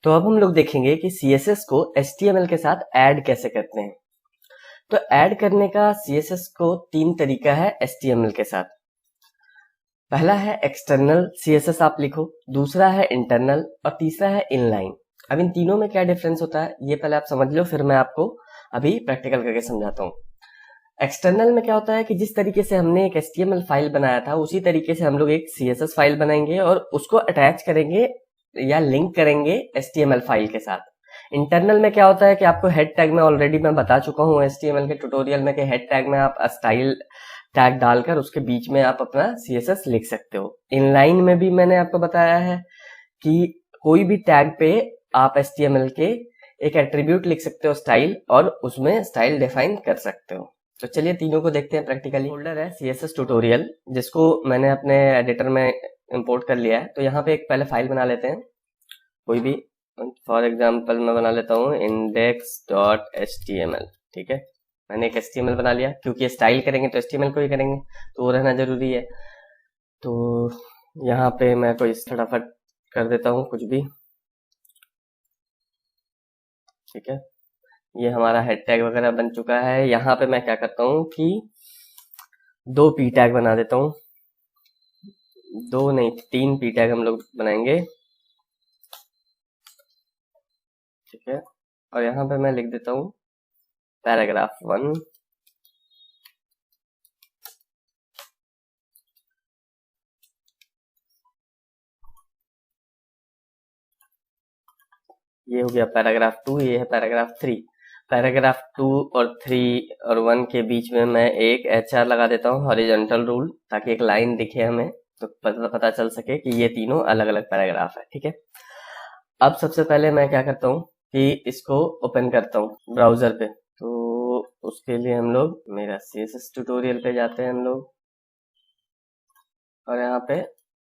तो अब हम लोग देखेंगे कि CSS को HTML के साथ ऐड कैसे करते हैं। तो ऐड करने का CSS को 3 तरीका है HTML के साथ। पहला है एक्सटर्नल CSS आप लिखो, दूसरा है इंटरनल और तीसरा है इनलाइन। अब इन तीनों में क्या डिफरेंस होता है ये पहले आप समझ लो, फिर मैं आपको अभी प्रैक्टिकल करके समझाता हूँ। एक्सटर्नल में क्या होता है कि जिस तरीके से हमने एक HTML फाइल बनाया था उसी तरीके से हम लोग एक CSS फाइल बनाएंगे और उसको अटैच करेंगे या लिंक करेंगे HTML फाइल के साथ। इंटरनल में क्या होता है कि आपको हेड टैग में ऑलरेडी मैं बता चुका हूँ HTML के ट्यूटोरियल में कि हेड टैग में आप स्टाइल टैग डालकर उसके बीच में आप अपना CSS लिख सकते हो। इनलाइन में भी मैंने आपको बताया है कि कोई भी टैग पे आप HTML के एक एट्रीब्यूट लिख सकते हो स्टाइल, और उसमें स्टाइल डिफाइन कर सकते हो। तो चलिए तीनों को देखते हैं प्रैक्टिकली। फोल्डर है CSS ट्यूटोरियल, जिसको मैंने अपने एडिटर में इंपोर्ट कर लिया है। तो यहाँ पे एक पहले फाइल बना लेते हैं कोई भी। फॉर एग्जांपल मैं बना लेता हूँ index.html। ठीक है, मैंने एक HTML बना लिया, क्योंकि स्टाइल करेंगे तो HTML को ही करेंगे तो वो रहना जरूरी है। तो यहाँ पे मैं कोई फटाफट कर देता हूँ कुछ भी। ठीक है, ये हमारा हेड टैग वगैरह बन चुका है। यहाँ पे मैं क्या करता हूँ कि 2 p टैग बना देता हूँ, 2 नहीं 3 p टैग हम लोग बनाएंगे। ठीक है, और यहाँ पे मैं लिख देता हूँ पैराग्राफ 1। ये हो गया पैराग्राफ 2, ये है पैराग्राफ 3। पैराग्राफ 2 और 3 और 1 के बीच में मैं एक HR लगा देता हूँ, हॉरिजॉन्टल रूल, ताकि एक लाइन दिखे हमें, तो पता चल सके कि ये तीनों अलग अलग पैराग्राफ है। ठीक है, अब सबसे पहले मैं क्या करता हूँ कि इसको ओपन करता हूँ ब्राउजर पे। तो उसके लिए हम लोग मेरा CSS ट्यूटोरियल पे जाते हैं हम लोग, और यहाँ पे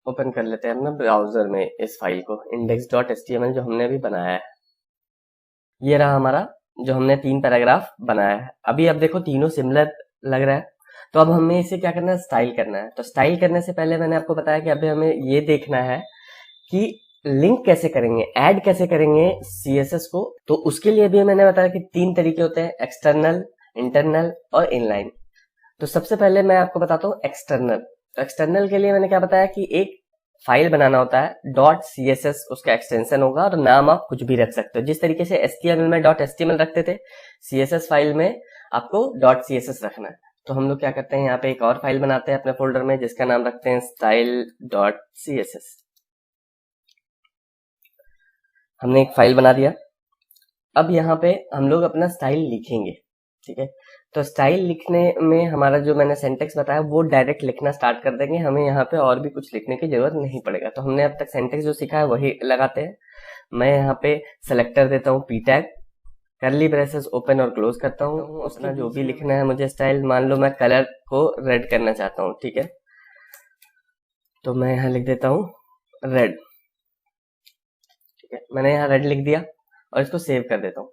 ओपन कर लेते हैं अपना ब्राउजर में इस फाइल को index.html जो हमने अभी बनाया है। ये रहा हमारा जो हमने 3 पैराग्राफ बनाया है। अभी अब देखो तीनों सिमिलर लग रहा है, तो अब हमें इसे क्या करना है, स्टाइल करना है। तो स्टाइल करने से पहले मैंने आपको बताया कि अभी हमें ये देखना है कि लिंक कैसे करेंगे, ऐड कैसे करेंगे CSS को। तो उसके लिए भी मैंने बताया कि 3 तरीके होते हैं, एक्सटर्नल, इंटरनल और इनलाइन। तो सबसे पहले मैं आपको बताता हूँ एक्सटर्नल। तो एक्सटर्नल के लिए मैंने क्या बताया कि एक फाइल बनाना होता है, .css उसका एक्सटेंशन होगा, और नाम आप कुछ भी रख सकते हो। जिस तरीके से HTML में .html रखते थे, CSS फाइल में आपको .css रखना है। तो हम लोग क्या करते हैं, यहाँ पे एक और फाइल बनाते हैं अपने फोल्डर में, जिसका नाम रखते हैं style.css। हमने एक फाइल बना दिया। अब यहाँ पे हम लोग अपना स्टाइल लिखेंगे। ठीक है, तो स्टाइल लिखने में हमारा जो मैंने सेंटेक्स बताया वो डायरेक्ट लिखना स्टार्ट कर देंगे, हमें यहाँ पे और भी कुछ लिखने की जरूरत नहीं पड़ेगा। तो हमने अब तक सेंटेक्स जो सीखा है वही लगाते हैं। मैं यहाँ पे सेलेक्टर देता हूँ p tag, curly braces open और क्लोज करता हूँ। उसका जो भी लिखना है मुझे स्टाइल, मान लो मैं कलर को रेड करना चाहता हूँ। ठीक है, तो मैं यहाँ लिख देता हूँ रेड। ठीक है, मैंने यहाँ रेड लिख दिया और इसको सेव कर देता हूँ।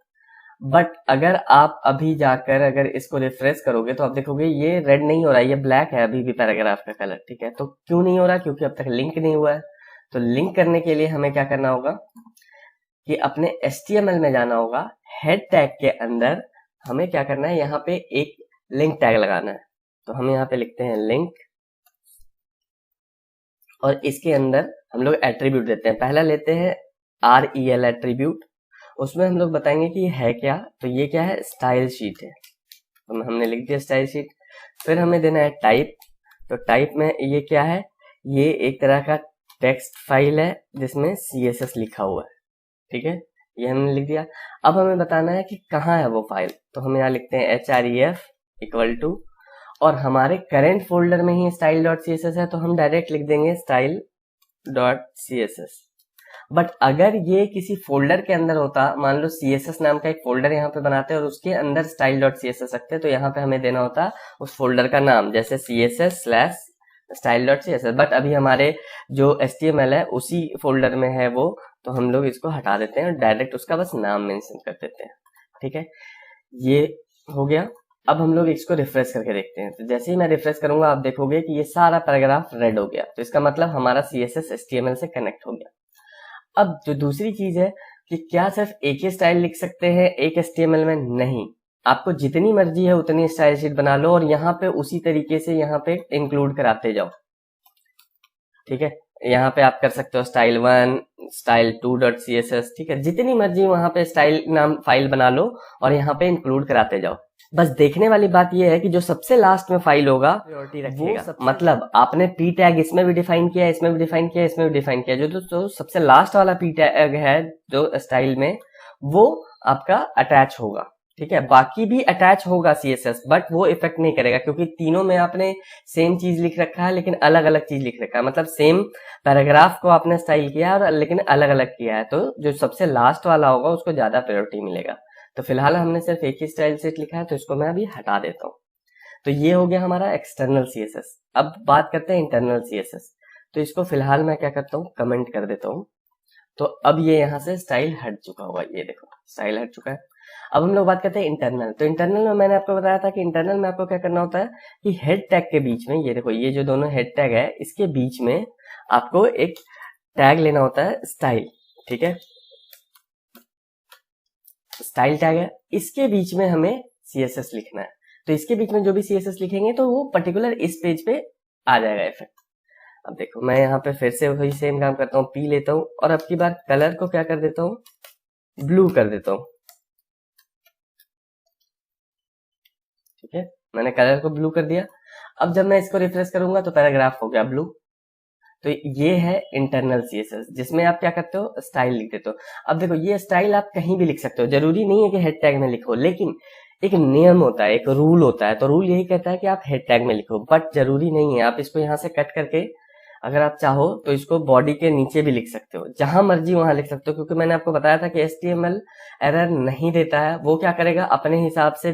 बट अगर आप अभी जाकर अगर इसको रिफ्रेश करोगे तो आप देखोगे ये रेड नहीं हो रहा है, ये ब्लैक है अभी भी पैराग्राफ का कलर। ठीक है, तो क्यों नहीं हो रहा, क्योंकि अब तक लिंक नहीं हुआ है। तो लिंक करने के लिए हमें क्या करना होगा कि अपने HTML में जाना होगा, हेड टैग के अंदर हमें क्या करना है, यहाँ पे एक लिंक टैग लगाना है। तो हम यहाँ पे लिखते हैं लिंक, और इसके अंदर हम लोग एट्रीब्यूट देते हैं। पहला लेते हैं REL एट्रीब्यूट, उसमें हम लोग बताएंगे कि है क्या। तो ये क्या है, स्टाइल शीट है। तो हमने लिख दिया स्टाइल शीट। फिर हमें देना है टाइप। तो टाइप में ये क्या है, ये एक तरह का टेक्स्ट फाइल है जिसमें CSS लिखा हुआ है। ठीक है, ये हमने लिख दिया। अब हमें बताना है कि कहाँ है वो फाइल। तो हम यहाँ लिखते हैं href इक्वल टू, और हमारे करेंट फोल्डर में ही style.css है तो हम डायरेक्ट लिख देंगे style.css। बट अगर ये किसी फोल्डर के अंदर होता, मान लो CSS नाम का एक फोल्डर यहाँ पे बनाते हैं और उसके अंदर style.css रखते हैं, तो यहाँ पे हमें देना होता उस फोल्डर का नाम, जैसे css/style.css। बट अभी हमारे जो HTML है उसी फोल्डर में है वो, तो हम लोग इसको हटा देते हैं और डायरेक्ट उसका बस नाम मेंशन कर देते हैं। ठीक है, ये हो गया। अब हम लोग इसको रिफ्रेश करके देखते हैं। तो जैसे ही मैं रिफ्रेश करूंगा आप देखोगे कि ये सारा पैराग्राफ रेड हो गया। तो इसका मतलब हमारा CSS HTML से कनेक्ट हो गया। अब जो दूसरी चीज है कि क्या सिर्फ एक ही स्टाइल लिख सकते हैं एक HTML में? नहीं, आपको जितनी मर्जी है उतनी स्टाइल शीट बना लो और यहाँ पे उसी तरीके से यहाँ पे इंक्लूड कराते जाओ। ठीक है, यहाँ पे आप कर सकते हो स्टाइल 1, स्टाइल 2.css, ठीक है, जितनी मर्जी वहां पे स्टाइल नाम फाइल बना लो और यहाँ पे इंक्लूड कराते जाओ। बस देखने वाली बात यह है कि जो सबसे लास्ट में फाइल होगा प्रायोरिटी रखेगा। मतलब आपने पी टैग इसमें भी डिफाइन किया, इसमें भी डिफाइन किया, इसमें भी डिफाइन किया, जो सबसे लास्ट वाला पी टैग है जो स्टाइल में, वो आपका अटैच होगा। ठीक है, बाकी भी अटैच होगा CSS, बट वो इफेक्ट नहीं करेगा क्योंकि तीनों में आपने सेम चीज लिख रखा है लेकिन अलग अलग चीज लिख रखा है। मतलब सेम पैराग्राफ को आपने स्टाइल किया है और लेकिन अलग अलग किया है, तो जो सबसे लास्ट वाला होगा उसको ज्यादा प्रायोरिटी मिलेगा। तो फिलहाल हमने सिर्फ एक ही स्टाइल सेट लिखा है, तो इसको मैं अभी हटा देता हूँ। तो ये हो गया हमारा एक्सटर्नल CSS। अब बात करते हैं इंटरनल CSS। तो इसको फिलहाल मैं क्या करता हूँ, कमेंट कर देता हूँ। तो अब ये यहाँ से स्टाइल हट चुका होगा, ये देखो स्टाइल हट चुका है। अब हम लोग बात करते हैं इंटरनल। तो इंटरनल में मैंने आपको बताया था कि इंटरनल में आपको क्या करना होता है कि हेड टैग के बीच में, ये देखो ये जो दोनों हेड टैग है इसके बीच में आपको एक टैग लेना होता है स्टाइल। ठीक है, स्टाइल टैग है, इसके बीच में हमें CSS लिखना है। तो इसके बीच में जो भी CSS लिखेंगे तो वो पर्टिकुलर इस पेज पे आ जाएगा इफेक्ट। अब देखो मैं यहाँ पे फिर से वही सेम काम करता हूँ, P लेता हूँ और अब की बार कलर को क्या कर देता हूँ, ब्लू कर देता हूँ। ठीक है, मैंने कलर को ब्लू कर दिया। अब जब मैं इसको रिफ्रेश करूंगा तो पैराग्राफ हो गया ब्लू। तो ये है इंटरनल CSS जिसमें आप क्या करते हो, स्टाइल लिख देते हो। अब देखो ये स्टाइल आप कहीं भी लिख सकते हो, जरूरी नहीं है कि हेड टैग में लिखो, लेकिन एक नियम होता है, एक रूल होता है। तो रूल यही कहता है कि आप हेड टैग में लिखो, बट जरूरी नहीं है। आप इसको यहाँ से कट करके अगर आप चाहो तो इसको बॉडी के नीचे भी लिख सकते हो, जहां मर्जी वहां लिख सकते हो, क्योंकि मैंने आपको बताया था कि HTML एरर नहीं देता है। वो क्या करेगा, अपने हिसाब से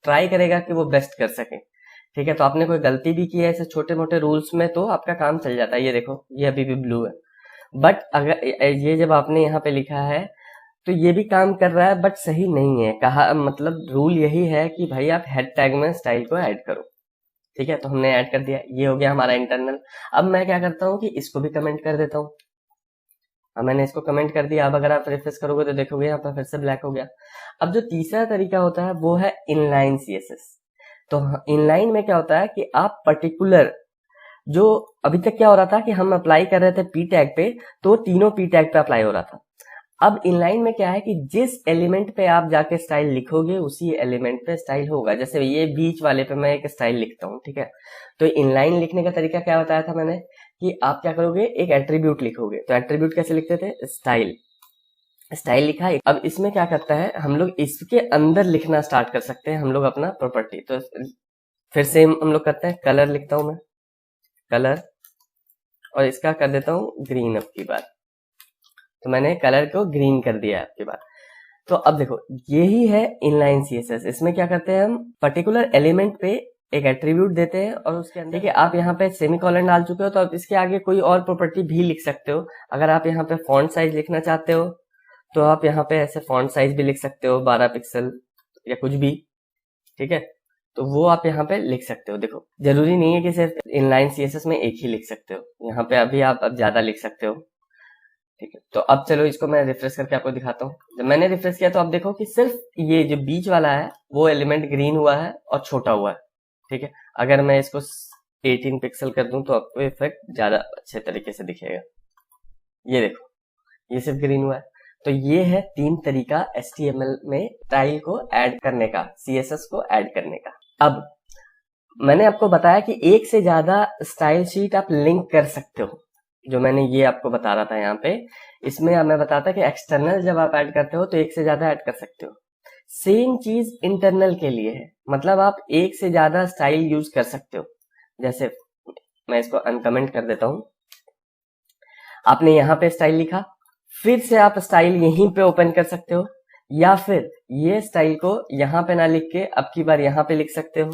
ट्राई करेगा कि वो बेस्ट कर सके। ठीक है, तो आपने कोई गलती भी की है ऐसे छोटे मोटे रूल्स में तो आपका काम चल जाता है। ये देखो ये अभी भी ब्लू है, बट अगर ये जब आपने यहाँ पे लिखा है तो ये भी काम कर रहा है, बट सही नहीं है। कहा मतलब रूल यही है कि भाई आप हेड टैग में स्टाइल को ऐड करो। ठीक है, तो हमने ऐड कर दिया, ये हो गया हमारा इंटरनल। अब मैं क्या करता हूँ कि इसको भी कमेंट कर देता हूँ। अब मैंने इसको कमेंट कर दिया। अब अगर आप रिफ्रेश करोगे तो देखोगे यहाँ पर फिर से ब्लैक हो गया। अब जो तीसरा तरीका होता है वो है इनलाइन CSS। तो इनलाइन में क्या होता है कि आप पर्टिकुलर, जो अभी तक क्या हो रहा था कि हम अप्लाई कर रहे थे पी टैग पे, तो तीनों पी टैग पे अप्लाई हो रहा था। अब इनलाइन में क्या है कि जिस एलिमेंट पे आप जाके स्टाइल लिखोगे उसी एलिमेंट पे स्टाइल होगा। जैसे ये बीच वाले पे मैं एक स्टाइल लिखता हूँ, ठीक है, तो इनलाइन लिखने का तरीका क्या बताया था मैंने कि आप क्या करोगे, एक एट्रीब्यूट लिखोगे। तो एट्रीब्यूट कैसे लिखते थे, स्टाइल, स्टाइल लिखा है। अब इसमें क्या करता है, हम लोग इसके अंदर लिखना स्टार्ट कर सकते हैं हम लोग अपना प्रॉपर्टी। तो फिर से हम लोग करते हैं, कलर लिखता हूं मैं, कलर, और इसका कर देता हूं ग्रीन। अब की बार तो मैंने कलर को ग्रीन कर दिया है आपकी बार। तो अब देखो यही है इनलाइन CSS। इसमें क्या करते हैं, हम पर्टिकुलर एलिमेंट पे एक एट्रीब्यूट देते हैं और उसके अंदर, ठीक है, आप यहाँ पे सेमीकोलन डाल चुके हो तो अब इसके आगे कोई और प्रॉपर्टी भी लिख सकते हो। अगर आप यहाँ पे फॉन्ट साइज लिखना चाहते हो तो आप यहाँ पे ऐसे फॉन्ट साइज भी लिख सकते हो, 12 पिक्सल या कुछ भी। ठीक है, तो वो आप यहाँ पे लिख सकते हो। देखो जरूरी नहीं है कि सिर्फ इनलाइन CSS में एक ही लिख सकते हो, यहाँ पे अभी आप अब ज्यादा लिख सकते हो। ठीक है, तो अब चलो इसको मैं रिफ्रेश करके आपको दिखाता हूँ। जब मैंने रिफ्रेश किया तो आप देखो कि सिर्फ ये जो बीच वाला है वो एलिमेंट ग्रीन हुआ है और छोटा हुआ है। ठीक है, अगर मैं इसको 18 पिक्सल कर दूं तो आपको इफेक्ट ज्यादा अच्छे तरीके से दिखेगा। ये देखो ये सिर्फ ग्रीन हुआ है। तो ये है 3 तरीका HTML में स्टाइल को ऐड करने का, CSS को ऐड करने का। अब मैंने आपको बताया कि एक से ज्यादा स्टाइल शीट आप लिंक कर सकते हो, जो मैंने ये आपको बता रहा था यहाँ पे। इसमें मैं बताता कि एक्सटर्नल जब आप ऐड करते हो तो एक से ज्यादा ऐड कर सकते हो। सेम चीज इंटरनल के लिए है, मतलब आप एक से ज्यादा स्टाइल यूज कर सकते हो। जैसे मैं इसको अनकमेंट कर देता हूं, आपने यहाँ पे स्टाइल लिखा, फिर से आप स्टाइल यहीं पे ओपन कर सकते हो, या फिर ये स्टाइल को यहाँ पे ना लिख के अब की बार यहाँ पे लिख सकते हो।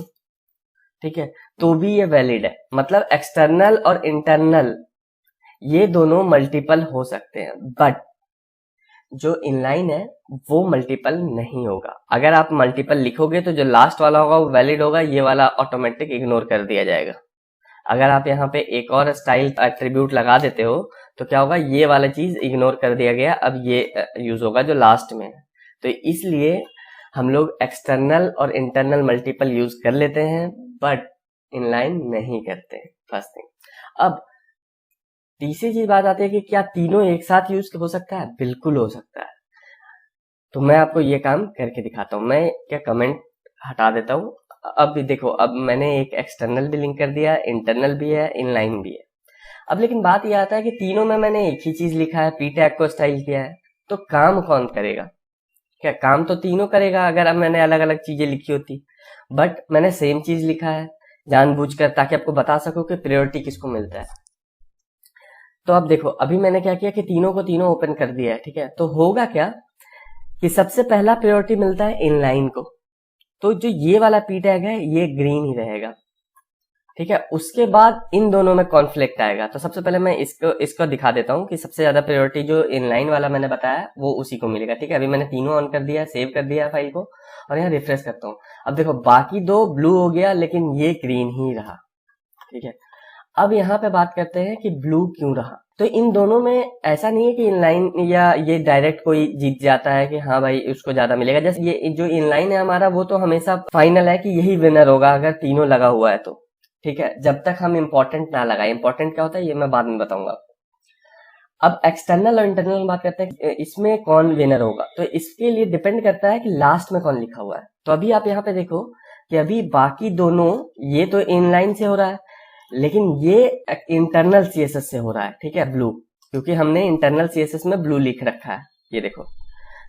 ठीक है, तो भी ये वैलिड है। मतलब एक्सटर्नल और इंटरनल ये दोनों मल्टीपल हो सकते हैं, बट जो इनलाइन है वो मल्टीपल नहीं होगा। अगर आप मल्टीपल लिखोगे तो जो लास्ट वाला होगा वो वैलिड होगा, ये वाला ऑटोमेटिक इग्नोर कर दिया जाएगा। अगर आप यहाँ पे एक और स्टाइल एट्रीब्यूट लगा देते हो तो क्या होगा, ये वाला चीज इग्नोर कर दिया गया, अब ये यूज होगा जो लास्ट में है। तो इसलिए हम लोग एक्सटर्नल और इंटरनल मल्टीपल यूज कर लेते हैं बट इनलाइन नहीं करते, फर्स्ट थिंग। अब तीसरी चीज बात आती है कि क्या तीनों एक साथ यूज हो सकता है? बिल्कुल हो सकता है। तो मैं आपको ये काम करके दिखाता हूँ। मैं क्या कमेंट हटा देता हूँ। अब देखो, अब मैंने एक एक्सटर्नल भी लिंक कर दिया, इंटरनल भी है, इनलाइन भी है। अब लेकिन बात ये आता है कि तीनों में मैंने एक ही चीज लिखा है, पी टैग को स्टाइल किया है, तो काम कौन करेगा? क्या काम तो तीनों करेगा अगर अब मैंने अलग अलग चीजें लिखी होती, बट मैंने सेम चीज लिखा है जानबूझकर, ताकि आपको बता सकूं कि प्रायोरिटी किसको मिलता है। तो अब देखो, अभी मैंने क्या किया कि तीनों को तीनों ओपन कर दिया है, ठीक है। तो होगा क्या कि सबसे पहला प्रायोरिटी मिलता है इनलाइन को, तो जो ये वाला पी टैग है ये ग्रीन ही रहेगा, ठीक है। उसके बाद इन दोनों में कॉन्फ्लिक्ट आएगा। तो सबसे पहले मैं इसको दिखा देता हूँ कि सबसे ज्यादा प्रायोरिटी जो इनलाइन वाला मैंने बताया वो उसी को मिलेगा, ठीक है। अभी मैंने तीनों ऑन कर दिया, सेव कर दिया फाइल को, और यहाँ रिफ्रेश करता हूँ। अब देखो, बाकी दो ब्लू हो गया लेकिन ये ग्रीन ही रहा, ठीक है। अब यहाँ पे बात करते हैं कि ब्लू क्यों रहा। तो इन दोनों में ऐसा नहीं है कि इनलाइन या ये डायरेक्ट कोई जीत जाता है कि हाँ भाई उसको ज्यादा मिलेगा। जैसे ये जो इनलाइन है हमारा, वो तो हमेशा फाइनल है कि यही विनर होगा अगर तीनों लगा हुआ है तो, ठीक है, जब तक हम इंपॉर्टेंट ना लगाए। इंपॉर्टेंट क्या होता है ये मैं बाद में बताऊंगा। अब एक्सटर्नल और इंटरनल बात करते हैं, इसमें कौन विनर होगा। तो इसके लिए डिपेंड करता है कि लास्ट में कौन लिखा हुआ है। तो अभी आप यहाँ पे देखो कि अभी बाकी दोनों, ये तो इनलाइन से हो रहा है लेकिन ये इंटरनल सीएसएस से हो रहा है, ठीक है, ब्लू, क्योंकि हमने इंटरनल सीएसएस में ब्लू लिख रखा है, ये देखो।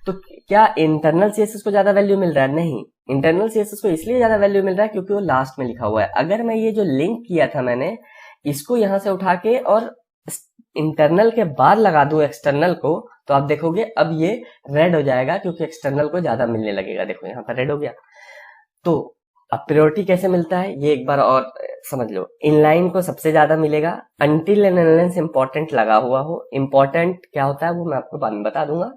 तो क्या इंटरनल सीएसएस को ज्यादा वैल्यू मिल रहा है? नहीं, इंटरनल सीएसएस को इसलिए ज्यादा वैल्यू मिल रहा है क्योंकि वो लास्ट में लिखा हुआ है। अगर मैं ये जो लिंक किया था मैंने, इसको यहां से उठा के और इंटरनल के बाद लगा दूं एक्सटर्नल को, तो आप देखोगे अब ये रेड हो जाएगा क्योंकि एक्सटर्नल को ज्यादा मिलने लगेगा। देखो यहाँ पर रेड हो गया। तो अब प्रायोरिटी कैसे मिलता है ये एक बार और समझ लो। इनलाइन को सबसे ज्यादा मिलेगा अनटिल एंड अनलेस इंपॉर्टेंट लगा हुआ हो। इंपॉर्टेंट क्या होता है वो मैं आपको बाद में बता दूंगा।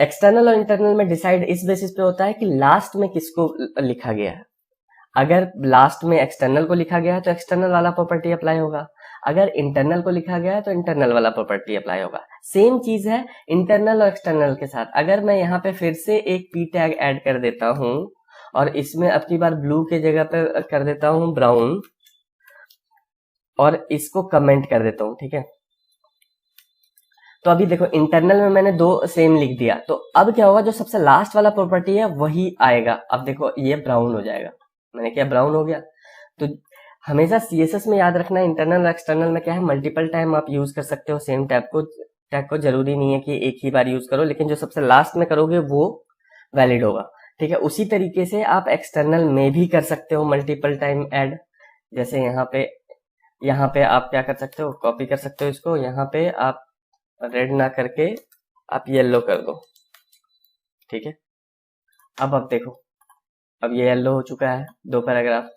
एक्सटर्नल और इंटरनल में डिसाइड इस बेसिस पे होता है कि लास्ट में किसको लिखा गया है। अगर लास्ट में एक्सटर्नल को लिखा गया है तो एक्सटर्नल वाला प्रॉपर्टी अप्लाई होगा, अगर इंटरनल को लिखा गया है तो इंटरनल वाला प्रॉपर्टी अप्लाई होगा। सेम चीज है इंटरनल और एक्सटर्नल के साथ। अगर मैं यहाँ पे फिर से एक पी टैग ऐड कर देता हूं और इसमें अब की बार ब्लू के जगह पे कर देता हूं ब्राउन, और इसको कमेंट कर देता हूं, ठीक है। तो अभी देखो, इंटरनल में मैंने दो सेम लिख दिया, तो अब क्या होगा, जो सबसे लास्ट वाला प्रॉपर्टी है वही आएगा। अब देखो ये ब्राउन हो जाएगा, मैंने क्या ब्राउन हो गया। तो हमेशा सीएसएस में याद रखना, इंटरनल और एक्सटर्नल में क्या है, मल्टीपल टाइम आप यूज कर सकते हो सेम टैग को जरूरी नहीं है कि एक ही बार यूज करो, लेकिन जो सबसे लास्ट में करोगे वो वैलिड होगा, ठीक है। उसी तरीके से आप एक्सटर्नल में भी कर सकते हो मल्टीपल टाइम ऐड। जैसे यहाँ पे आप क्या कर सकते हो, कॉपी कर सकते हो इसको, यहाँ पे आप रेड ना करके आप येलो कर दो, ठीक है। अब देखो, अब ये येलो हो चुका है, दो पैराग्राफ।